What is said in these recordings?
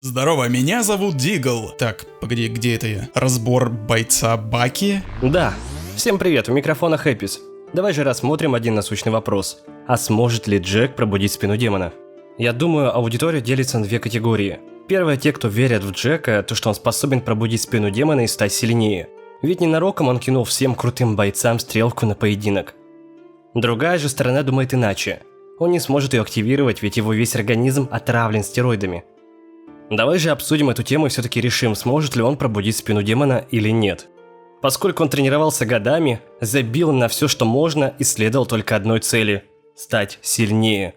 Здорово, меня зовут Дигл. Так, погоди, где это я? Разбор бойца Баки? Да. Всем привет, у микрофона Хэппис. Давай же рассмотрим один насущный вопрос. А сможет ли Джек пробудить спину демона? Я думаю, аудитория делится на две категории. Первая, те, кто верят в Джека, то что он способен пробудить спину демона и стать сильнее. Ведь ненароком он кинул всем крутым бойцам стрелку на поединок. Другая же сторона думает иначе. Он не сможет ее активировать, ведь его весь организм отравлен стероидами. Давай же обсудим эту тему и все-таки решим, сможет ли он пробудить спину демона или нет. Поскольку он тренировался годами, забил на все, что можно, и следовал только одной цели – стать сильнее.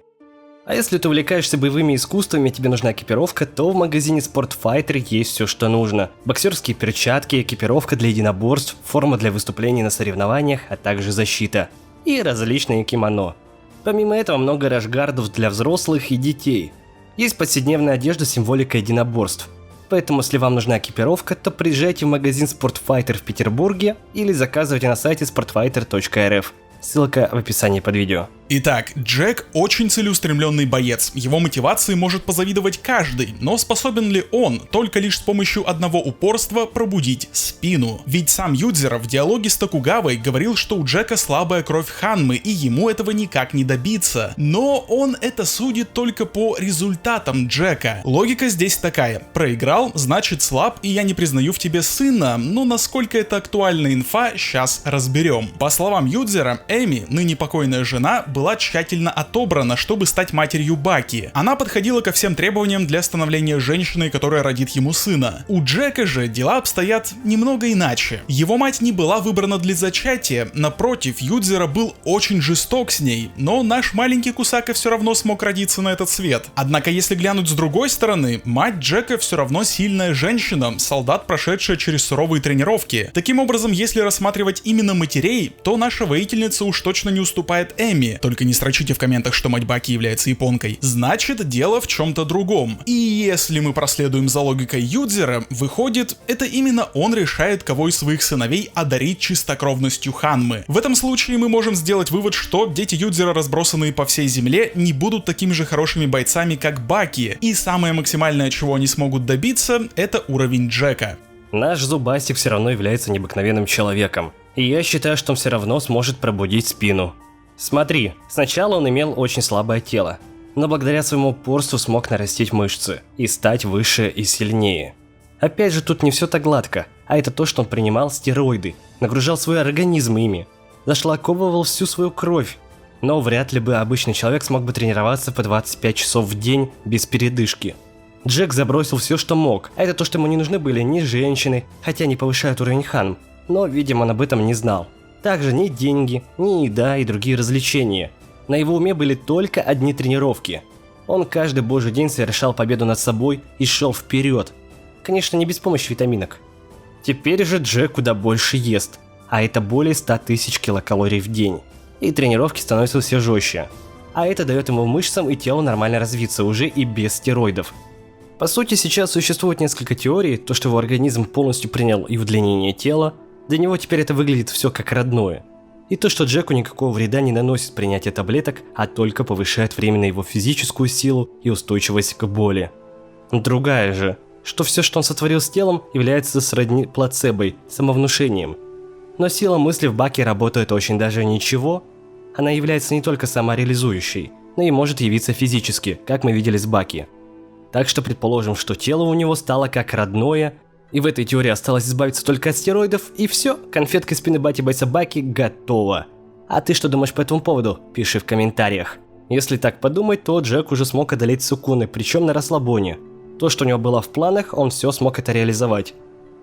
А если ты увлекаешься боевыми искусствами, тебе нужна экипировка, то в магазине Sport Fighter есть все, что нужно. Боксерские перчатки, экипировка для единоборств, форма для выступлений на соревнованиях, а также защита. И различные кимоно. Помимо этого много рашгардов для взрослых и детей. Есть повседневная одежда с символикой единоборств. Поэтому, если вам нужна экипировка, то приезжайте в магазин Sport Fighter в Петербурге или заказывайте на сайте sportfighter.rf. Ссылка в описании под видео. Итак, Джек очень целеустремленный боец. Его мотивации может позавидовать каждый, но способен ли он только лишь с помощью одного упорства пробудить спину? Ведь сам Юдзера в диалоге с Токугавой говорил, что у Джека слабая кровь Ханмы, и ему этого никак не добиться. Но он это судит только по результатам Джека. Логика здесь такая: проиграл, значит слаб, и я не признаю в тебе сына. Но насколько это актуальная инфа, сейчас разберем. По словам Юдзера, Эми, ныне покойная жена, была тщательно отобрана, чтобы стать матерью Баки. Она подходила ко всем требованиям для становления женщиной, которая родит ему сына. У Джека же дела обстоят немного иначе. Его мать не была выбрана для зачатия, напротив, Юдзера был очень жесток с ней, но наш маленький Кусака все равно смог родиться на этот свет. Однако, если глянуть с другой стороны, мать Джека все равно сильная женщина, солдат, прошедшая через суровые тренировки. Таким образом, если рассматривать именно матерей, то наша воительница уж точно не уступает Эми. Только не строчите в комментах, что мать Баки является японкой. Значит, дело в чем-то другом. И если мы проследуем за логикой Юдзера, выходит, это именно он решает, кого из своих сыновей одарить чистокровностью Ханмы. В этом случае мы можем сделать вывод, что дети Юдзера, разбросанные по всей земле, не будут такими же хорошими бойцами, как Баки. И самое максимальное, чего они смогут добиться, это уровень Джека. Наш Зубастик все равно является необыкновенным человеком. И я считаю, что он все равно сможет пробудить спину. Смотри, сначала он имел очень слабое тело, но благодаря своему упорству смог нарастить мышцы и стать выше и сильнее. Опять же, тут не все так гладко, а это то, что он принимал стероиды, нагружал свой организм ими, зашлаковывал всю свою кровь. Но вряд ли бы обычный человек смог бы тренироваться по 25 часов в день без передышки. Джек забросил все, что мог, а это то, что ему не нужны были ни женщины, хотя они повышают уровень Ханм, но, видимо, он об этом не знал. Также ни деньги, ни еда и другие развлечения. На его уме были только одни тренировки. Он каждый божий день совершал победу над собой и шел вперед. Конечно, не без помощи витаминок. Теперь же Джек куда больше ест, а это более 100 тысяч килокалорий в день. И тренировки становятся все жестче. А это дает ему мышцам и телу нормально развиться уже и без стероидов. По сути, сейчас существует несколько теорий, то что его организм полностью принял и удлинение тела. Для него теперь это выглядит все как родное. И то, что Джеку никакого вреда не наносит принятие таблеток, а только повышает временно его физическую силу и устойчивость к боли. Другая же, что все, что он сотворил с телом, является сродни плацебой, самовнушением. Но сила мысли в Баке работает очень даже ничего. Она является не только самореализующей, но и может явиться физически, как мы видели с Баки. Так что предположим, что тело у него стало как родное, и в этой теории осталось избавиться только от стероидов, и все, конфетка спины бойца Баки готова. А ты что думаешь по этому поводу? Пиши в комментариях. Если так подумать, то Джек уже смог одолеть Сукуны, причем на расслабоне. То, что у него было в планах, он все смог это реализовать.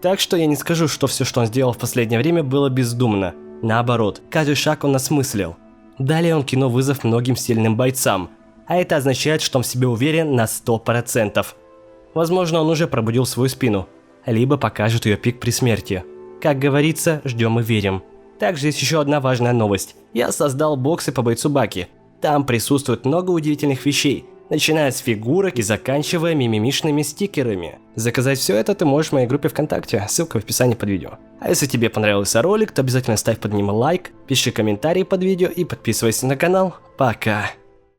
Так что я не скажу, что все, что он сделал в последнее время, было бездумно. Наоборот, каждый шаг он осмыслил. Далее он кинул вызов многим сильным бойцам, а это означает, что он в себе уверен на 100%. Возможно, он уже пробудил свою спину, либо покажет ее пик при смерти. Как говорится, ждем и верим. Также есть еще одна важная новость. Я создал боксы по бойцу Баки. Там присутствует много удивительных вещей, начиная с фигурок и заканчивая мимимишными стикерами. Заказать все это ты можешь в моей группе ВКонтакте, ссылка в описании под видео. А если тебе понравился ролик, то обязательно ставь под ним лайк, пиши комментарий под видео и подписывайся на канал. Пока!